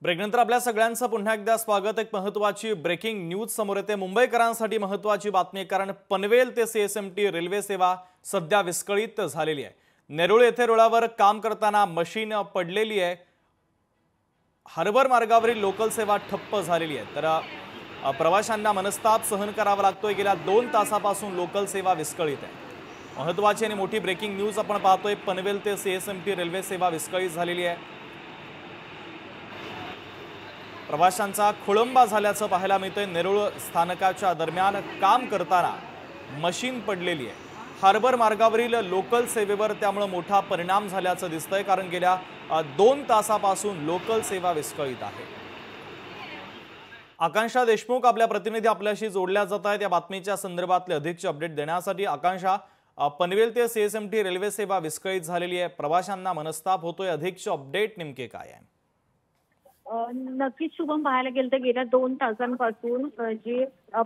ब्रेकनंतर आपल्या सगळ्यांचं पुन्हा एकदा स्वागत। एक महत्त्वाची ब्रेकिंग न्यूज समोर येते। मुंबईकरांसाठी महत्त्वाची बातमी, कारण पनवेल ते सीएसएमटी रेल्वे सेवा सध्या विस्कळीत झालेली आहे। नेरुळ येथे रुळावर काम करताना मशीन पडलेली आहे। हार्बर मार्गावरील लोकल सेवा ठप्प झालेली आहे, तर प्रवाशांना मनस्ताप सहन करावा लागतोय। गेल्या 2 तासापासून लोकल सेवा विस्कळीत आहे। महत्त्वाची आणि मोठी ब्रेकिंग न्यूज आपण पाहतोय। पनवेल ते सीएसएमटी रेल्वे सेवा विस्कळीत झालेली आहे। प्रवाशांचा खोळंबा झाल्याचं पाहायला मिळतंय। नेरुळ स्थानकाच्या दरम्यान काम करताना मशीन पडलेली आहे। हार्बर मार्गावरील लोकल सेवेवर त्यामुळे मोठा परिणाम झाल्याचं दिसतंय, कारण गेल्या 2 तासापासून लोकल सेवा विस्कळीत आहे। आकांक्षा देशमुख आपल्या प्रतिनिधी आपल्याशी जोडल्या जात आहेत या बातमीच्या संदर्भातले अधिकचे अपडेट देण्यासाठी। आकांक्षा, पनवेल ते सीएसएमटी रेल्वे सेवा विस्कळीत झालेली आहे, प्रवाशांना मनस्ताप होतोय, अधिकचे अपडेट नेमके काय आहे? नक्कीच शुभम, पाहायला गेलं तर गेल्या 2 तासांपासून जी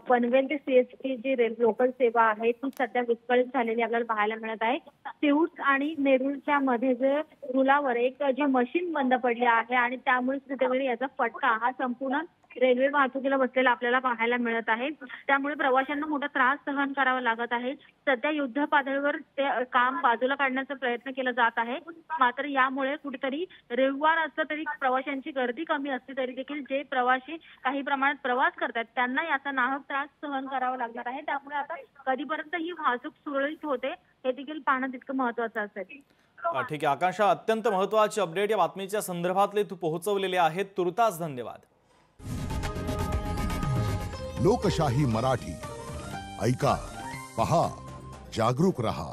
पनवेल ते सीएसटी जी लोकल सेवा आहे ती सध्या विस्कळीत झालेली आपल्याला पाहायला मिळत आहे। सिऊट आणि नेरुळच्या मध्ये जे रुळावर एक जी मशीन बंद पडली आहे आणि त्यामुळे कुठेतरी याचा फटका हा संपूर्ण रेल्वे वाहतुकीला बसलेला आपल्याला पाहायला मिळत आहे। त्यामुळे प्रवाशांना मोठा त्रास सहन करावा लागत आहे। सध्या युद्ध पातळीवर ते काम बाजूला काढण्याचा प्रयत्न केला जात आहे, मात्र यामुळे कुठेतरी रविवार असलं तरी प्रवाशांची गर्दी कमी असते तरी देखील जे प्रवासी काही प्रमाणात प्रवास करतात त्यांना याचा नाहक त्रास सहन करावा लागणार आहे। त्यामुळे आता कधीपर्यंत ही वाहतूक सुरळीत होते हे देखील पाहणं तितकं महत्त्वाचं असेल। ठीक आहे आकांक्षा, अत्यंत महत्त्वाची अपडेट या बातमीच्या संदर्भातले तू पोहोचवलेले आहेत, तुर्तास धन्यवाद। लोकशाही मराठी ऐका, पहा, जागरूक रहा।